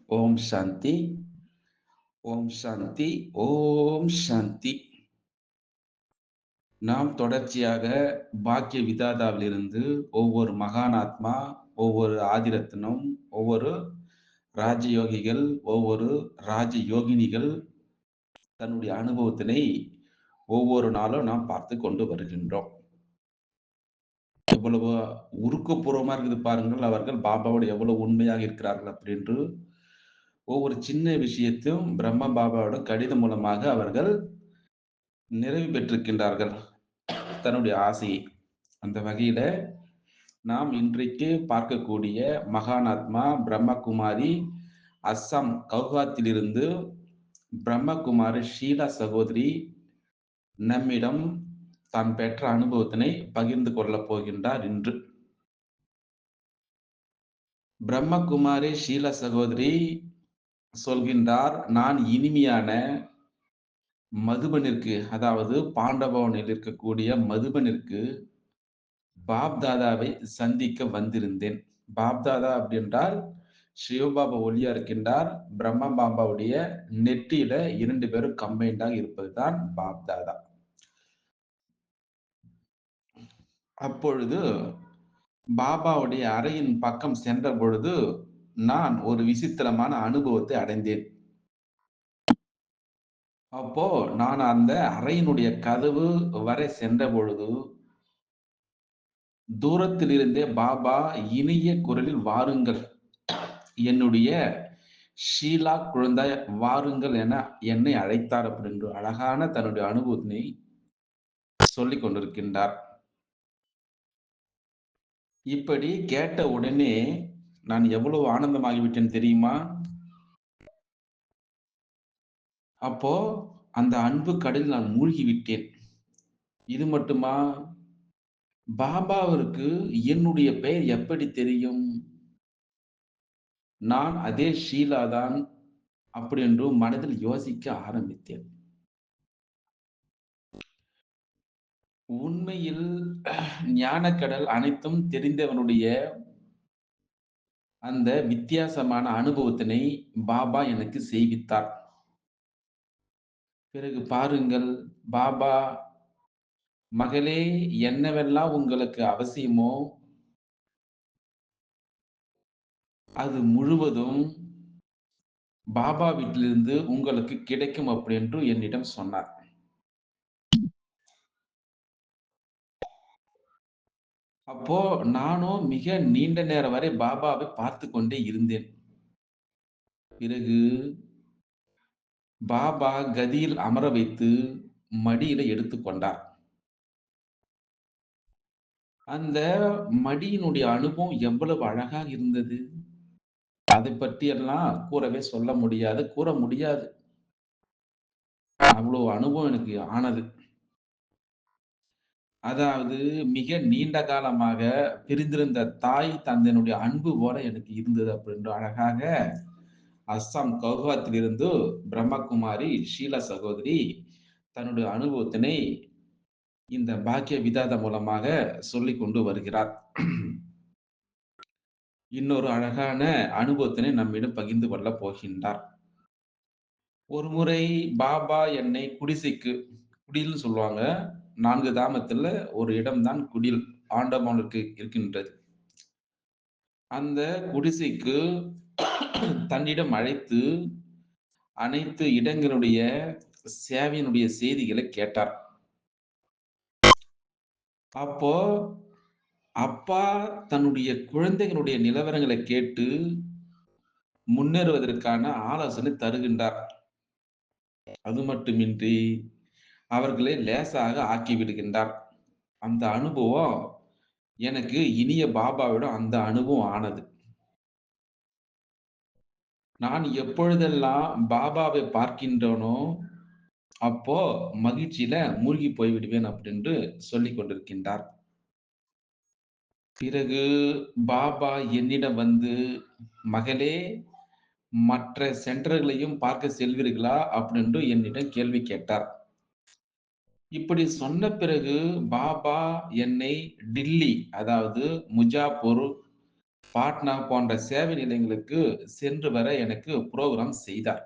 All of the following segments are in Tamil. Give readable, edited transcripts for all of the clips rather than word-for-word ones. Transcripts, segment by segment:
ஓம் சாந்தி, ஓம் சாந்தி, ஓம் சாந்தி. நாம் தொடர்ச்சியாக பாக்கிய விதாதாவிலிருந்து ஒவ்வொரு மகானாத்மா, ஒவ்வொரு ஆதிரத்னம், ஒவ்வொரு ராஜயோகிகள், ஒவ்வொரு ராஜயோகினிகள் தன்னுடைய அனுபவத்தினை ஒவ்வொரு நாளும் நாம் பார்த்துக் கொண்டு வருகின்றோம். எவ்வளவு உருக்கபூர்வமா இருக்குது பாருங்கள். அவர்கள் பாபாவோடு எவ்வளவு உண்மையாக இருக்கிறார்கள் அப்படின்று ஒவ்வொரு சின்ன விஷயத்தையும் பிரம்ம பாபாவோட கடிதம் மூலமாக அவர்கள் நிறைவு பெற்றிருக்கின்றார்கள் தன்னுடைய ஆசையை. அந்த வகையில நாம் இன்றைக்கு பார்க்கக்கூடிய மகானாத்மா பிரம்மகுமாரி அஸ்ஸாம் கவுஹாத்திலிருந்து பிரம்மகுமாரி ஷீலா சகோதரி நம்மிடம் தான் பெற்ற அனுபவத்தினை பகிர்ந்து கொள்ளப் போகின்றார் இன்று. பிரம்மகுமாரி ஷீலா சகோதரி சொல்கின்றார், நான் இனிமையான மதுபனிற்கு, அதாவது பாண்டபவனில் இருக்கக்கூடிய மதுபனிற்கு பாப்தாதாவை சந்திக்க வந்திருந்தேன். பாப்தாதா அப்படி என்றால் சிவபாபா ஒளியா இருக்கின்றார். பிரம்ம பாபாவுடைய நெற்றியில 2 பேரும் கம்பைண்டாக இருப்பதுதான் பாப்தாதா. அப்பொழுது பாபாவுடைய அறையின் பக்கம் சென்ற பொழுது நான் ஒரு விசித்திரமான அனுபவத்தை அடைந்தேன். அப்போ நான் அந்த அறையினுடைய கதவு வரை சென்ற பொழுது தூரத்தில் இருந்தே பாபா இனிய குரலில் வாருங்கள், என்னுடைய ஷீலா குழந்தை வாருங்கள் என என்னை அழைத்தார் அப்படின்னு அழகான தன்னுடைய அனுபவத்தினை சொல்லிக் கொண்டிருக்கின்றார். இப்படி கேட்ட உடனே நான் எவ்வளவு ஆனந்தமாகிவிட்டேன் தெரியுமா? அப்போ அந்த அன்பு கடலில் நான் மூழ்கி விட்டேன். இது மட்டுமா? பாபாவிற்கு என்னுடைய பெயர் எப்படி தெரியும்? நான் அதே ஷீலா தான் அப்படி என்று மனதில் யோசிக்க ஆரம்பித்தேன். உண்மையில் ஞானக்கடல் அனைத்தும் தெரிந்தவனுடைய அந்த வித்தியாசமான அனுபவத்தினை பாபா எனக்கு செய்வித்தார். பிறகு பாருங்கள், பாபா, மகளே, என்னவெல்லாம் உங்களுக்கு அவசியமோ அது முழுவதும் பாபா வீட்டிலிருந்து உங்களுக்கு கிடைக்கும் அப்படி என்று என்னிடம் சொன்னார். அப்போ நானும் மிக நீண்ட நேரம் வரை பாபாவை பார்த்து கொண்டே இருந்தேன். பிறகு பாபா கதியில் அமர வைத்து மடியில எடுத்துக்கொண்டார். அந்த மடியினுடைய அனுபவம் எவ்வளவு அழகாக இருந்தது. அதை பற்றியெல்லாம் கூற முடியாது. அவ்வளவு அனுபவம் எனக்கு ஆனது. அதாவது மிக நீண்ட காலமாக பிரிந்திருந்த தாய் தந்தையினுடைய அன்பு போல எனக்கு இருந்தது அப்படின்னு அழகாக அஸ்ஸாம் கவுஹாத்திலிருந்து பிரம்மகுமாரி ஷீலா சகோதரி தன்னுடைய அனுபவத்தினை இந்த பாக்கிய விதாத மூலமாக சொல்லிக் கொண்டு வருகிறார். இன்னொரு அழகான அனுபவத்தினை நம்மிடம் பகிர்ந்து கொள்ளப் போகின்றார். ஒரு முறை பாபா என்னை குடில்னு சொல்லுவாங்க. 4 தாமத்துல ஒரு இடம்தான் குடில். ஆண்டவனுக்கு இருக்கின்றது. அந்த குடிசைக்கு தன்னிடம் அழைத்து அனைத்து இடங்களுடைய சேவையினுடைய செய்திகளை கேட்டார். அப்போ அப்பா தன்னுடைய குழந்தைகளுடைய நிலவரங்களை கேட்டு முன்னேறுவதற்கான ஆலோசனை தருகின்றார். அது மட்டுமின்றி அவர்களை லேசாக ஆக்கி விடுகின்றார். அந்த அனுபவம் எனக்கு இனிய பாபாவிடம் அந்த அனுபவம் ஆனது. நான் எப்பொழுதெல்லாம் பாபாவை பார்க்கின்றேனோ, அப்போ மகிழ்ச்சியில மூழ்கி போய்விடுவேன் அப்படின்னு சொல்லிக் கொண்டிருக்கின்றார். பிறகு பாபா என்னிடம் வந்து, மகளே, மற்ற சென்டர்களையும் பார்க்க செல்வீர்களா அப்படின்னு என்னிடம் கேள்வி கேட்டார். இப்படி சொன்ன பிறகு பாபா என்னை டில்லி, அதாவது முஜாப்பூர் பாட்னா போன்ற சேவை நிலையங்களுக்கு சென்று வர எனக்கு புரோகிராம் செய்தார்.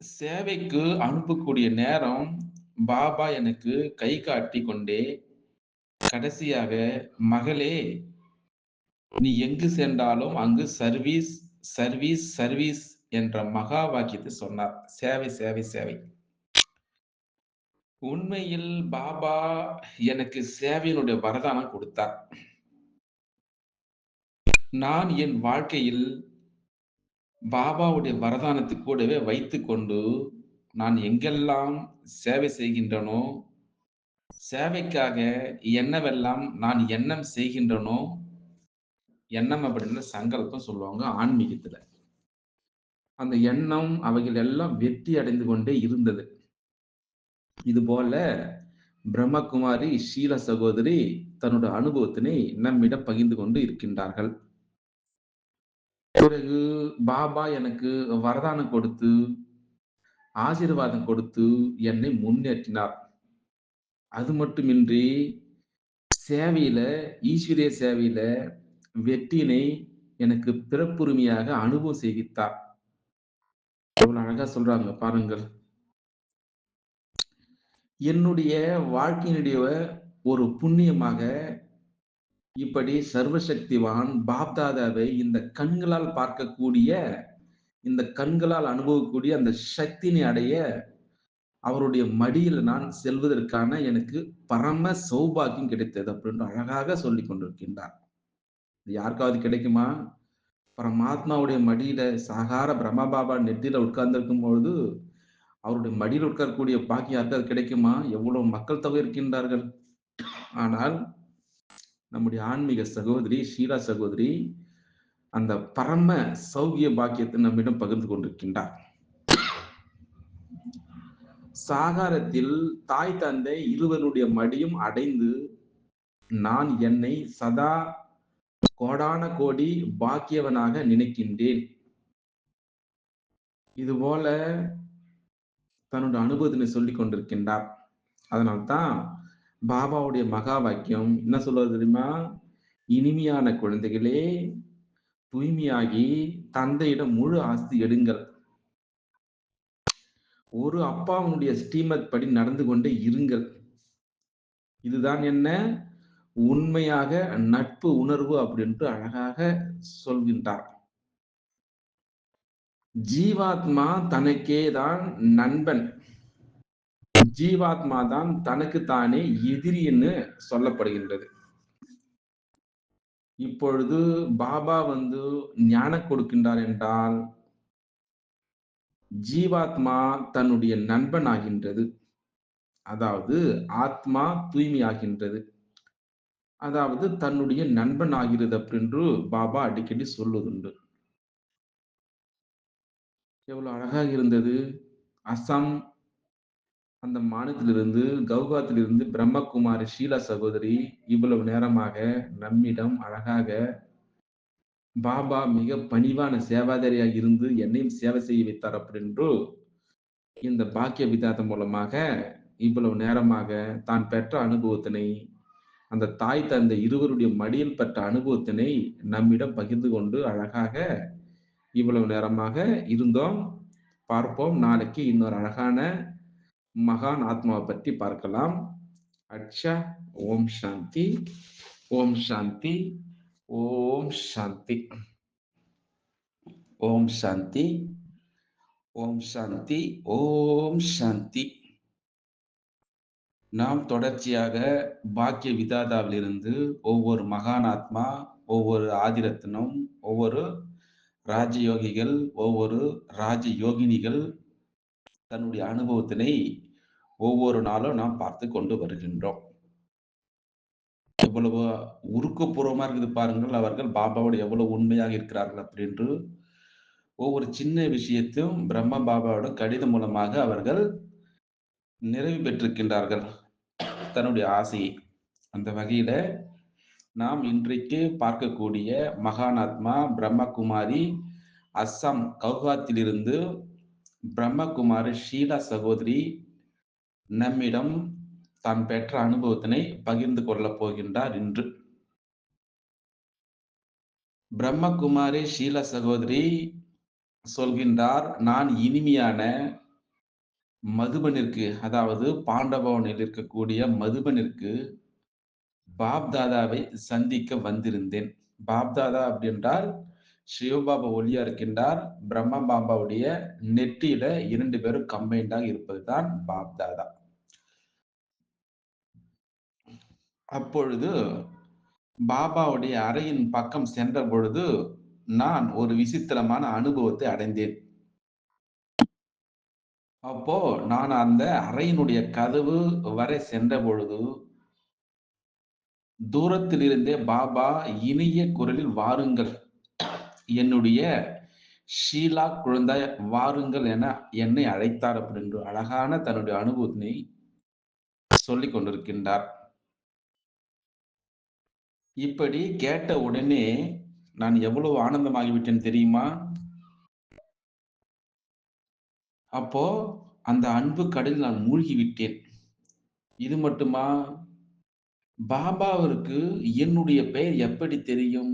சேவைக்கு அனுப்பக்கூடிய நேரம் பாபா எனக்கு கை காட்டிக் கொண்டே கடைசியாக, "மகளே, நீ எங்கு சென்றாலும் அங்கு சர்வீஸ், சர்வீஸ், சர்வீஸ்" என்ற மகா வாக்கியத்தை சொன்னார். சேவை, சேவை, சேவை. உண்மையில் பாபா எனக்கு சேவையினுடைய வரதானம் கொடுத்தார். நான் என் வாழ்க்கையில் பாபாவுடைய வரதானத்தை கூடவே வைத்துக்கொண்டு, நான் எங்கெல்லாம் சேவை செய்கின்றனோ, சேவைக்காக என்னவெல்லாம் நான் எண்ணம் செய்கின்றனோ, எண்ணம் அப்படின்னு சங்கல்பம் சொல்லுவாங்க ஆன்மீகத்துல. அந்த எண்ணம் அவைகள் எல்லாம் வெற்றி அடைந்து கொண்டே இருந்தது. இதுபோல பிரம்மகுமாரி ஷீலா சகோதரி தன்னோட அனுபவத்தினை நம்மிடம் பகிர்ந்து கொண்டு இருக்கின்றார்கள். பிறகு பாபா எனக்கு வரதானம் கொடுத்து, ஆசீர்வாதம் கொடுத்து என்னை முன்னேற்றினார். அது மட்டுமின்றி சேவையில, ஈஸ்வரிய சேவையில வெற்றியினை எனக்கு பிறப்புரிமையாக அனுபவம் செய்வித்தார். எவ்வளவு அழகா சொல்றாங்க பாருங்கள். என்னுடைய வாழ்க்கையினுடைய ஒரு புண்ணியமாக இப்படி சர்வசக்திவான் பாப்தாதாவை இந்த கண்களால் பார்க்கக்கூடிய, இந்த கண்களால் அனுபவக்கூடிய அந்த சக்தியினை அடைய அவருடைய மடியில் நான் செல்வதற்கான எனக்கு பரம சௌபாக்கியம் கிடைத்தது அப்படின்னு அழகாக சொல்லிக் கொண்டிருக்கின்றார். இது யாருக்காவது கிடைக்குமா? பரமாத்மாவுடைய மடியில சாகார பிரம்ம பாபா நெத்தியில உட்கார்ந்திருக்கும் பொழுது, அவருடைய மடியில் உட்காரக்கூடிய பாக்கியம் யாருக்காவது கிடைக்குமா? எவ்வளவு மக்கள் தொகை இருக்கின்றார்கள். ஆனால் நம்முடைய ஆன்மீக சகோதரி ஷீலா சகோதரி அந்த பரம சௌகிய பாக்கியத்தை நம்மிடம் பகிர்ந்து கொண்டிருக்கின்றார். சாகாரத்தில் தாய் தந்தை இருவருடைய மடியும் அடைந்து நான் என்னை சதா கோடான கோடி பாக்கியவனாக நினைக்கின்றேன். இதுபோல தன்னுடைய அனுபவத்தினை சொல்லிக் கொண்டிருக்கின்றார். அதனால்தான் பாபாவுடைய மகா வாக்கியம் என்ன சொல்வது தெரியுமா? இனிமையான குழந்தைகளே, தூய்மையாகி தந்தையிடம் முழு ஆஸ்தி எடுங்கள். ஒரு அப்பாவுடைய ஸ்ரீமத் படி நடந்து கொண்டே இருங்கள். இதுதான் என்ன? உண்மையாக நட்பு உணர்வு அப்படின்ட்டு அழகாக சொல்கின்றார். ஜீவாத்மா தனக்கே தான் நண்பன். ஜீவாத்மா தான் தனக்கு தானே எதிரின்னு சொல்லப்படுகின்றது. இப்பொழுது பாபா ஞானம் கொடுக்கின்றார் என்றால் ஜீவாத்மா தன்னுடைய நண்பன் ஆகின்றது. அதாவது ஆத்மா தூய்மையாகின்றது. அதாவது தன்னுடைய நண்பன் ஆகிறது அப்படின்னு பாபா அடிக்கடி சொல்வதுண்டு. எவ்வளவு அழகாக இருந்தது. அசாம் அந்த மாநிலத்திலிருந்து கவுகாத்திலிருந்து பிரம்மகுமாரி ஷீலா சகோதரி இவ்வளவு நேரமாக நம்மிடம் அழகாக பாபா மிக பணிவான சேவாதாரியாக இருந்து என்னையும் சேவை செய்ய வைத்தார் அப்படின்று இந்த பாக்கிய விதாதம் மூலமாக இவ்வளவு நேரமாக தான் பெற்ற அனுபவத்தினை அந்த தாய் தந்தை இருவருடைய மடியில் பெற்ற அனுபவத்தினை நம்மிடம் பகிர்ந்து கொண்டு அழகாக இவ்வளவு நேரமாக இருந்தோம். பார்ப்போம் நாளைக்கு இன்னொரு அழகான மகான் ஆத்மாவை பற்றி பார்க்கலாம். அச்சா. ஓம் சாந்தி, ஓம் சாந்தி, ஓம் சாந்தி, ஓம் சாந்தி, ஓம் சாந்தி, ஓம் சாந்தி. நாம் தொடர்ச்சியாக பாக்கிய விதாதாவிலிருந்து ஒவ்வொரு மகானாத்மா, ஒவ்வொரு ஆதிரத்னம், ஒவ்வொரு ராஜயோகிகள், ஒவ்வொரு ராஜயோகினிகள் தன்னுடைய அனுபவத்தினை ஒவ்வொரு நாளும் நாம் பார்த்து கொண்டு வருகின்றோம். எவ்வளவு உருக்கப்பூர்வமா இருக்குது பாருங்கள். அவர்கள் பாபாவோடு எவ்வளவு உண்மையாக இருக்கிறார்கள் அப்படின்று ஒவ்வொரு சின்ன விஷயத்தையும் பிரம்ம பாபாவோட கடிதம் மூலமாக அவர்கள் நிறைவு பெற்றிருக்கின்றார்கள் தன்னுடைய ஆசையை. அந்த வகையில நாம் இன்றைக்கு பார்க்கக்கூடிய மகானாத்மா பிரம்மகுமாரி அஸ்ஸாம் கவுகாத்திலிருந்து பிரம்மகுமாரி ஷீலா சகோதரி நம்மிடம் தான் பெற்ற அனுபவத்தினை பகிர்ந்து கொள்ளப் போகின்றார் இன்று. பிரம்மகுமாரி ஷீல சகோதரி சொல்கின்றார், நான் இனிமையான மதுபனிற்கு, அதாவது பாண்டபவனில் இருக்கக்கூடிய மதுபனிற்கு பாப்தாதாவை சந்திக்க வந்திருந்தேன். பாப்தாதா அப்படி என்றால் சிவபாபா ஒளியா இருக்கின்றார். பிரம்ம பாபாவுடைய நெற்றியில 2 பேரும் கம்பைன்டாக இருப்பதுதான் பாப்தாதா. அப்பொழுது பாபாவுடைய அறையின் பக்கம் சென்ற பொழுது, நான் ஒரு விசித்திரமான அனுபவத்தை அடைந்தேன். அப்போ நான் அந்த அறையினுடைய கதவு வரை சென்ற பொழுது, தூரத்தில் இருந்தே பாபா இனிய குரலில் வாருங்கள், என்னுடைய ஷீலா குழந்தாய் வாருங்கள் என என்னை அழைத்தார் அப்படின்னு அழகான தன்னுடைய அனுபவத்தினை சொல்லிக் கொண்டிருக்கின்றார். இப்படி கேட்ட உடனே நான் எவ்வளவு ஆனந்தமாகிவிட்டேன் தெரியுமா? அப்போ அந்த அன்பு கடலில் நான் மூழ்கி விட்டேன். இது மட்டுமா? பாபாவிற்கு என்னுடைய பெயர் எப்படி தெரியும்?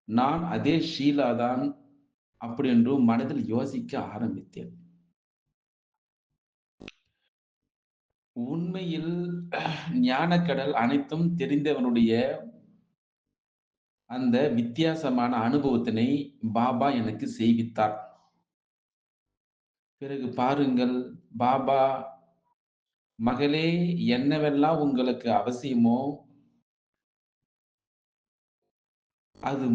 நான் அதே ஷீலா தான் அப்படி என்று மனதில் யோசிக்க ஆரம்பித்தேன். உண்மையில் ஞானக்கடல் அனைத்தும் தெரிந்தவனுடைய அந்த வித்தியாசமான அனுபவத்தினை பாபா எனக்கு செய்வித்தார். பிறகு பாருங்கள், பாபா, மகளே, என்னவெல்லாம் உங்களுக்கு அவசியமோ அது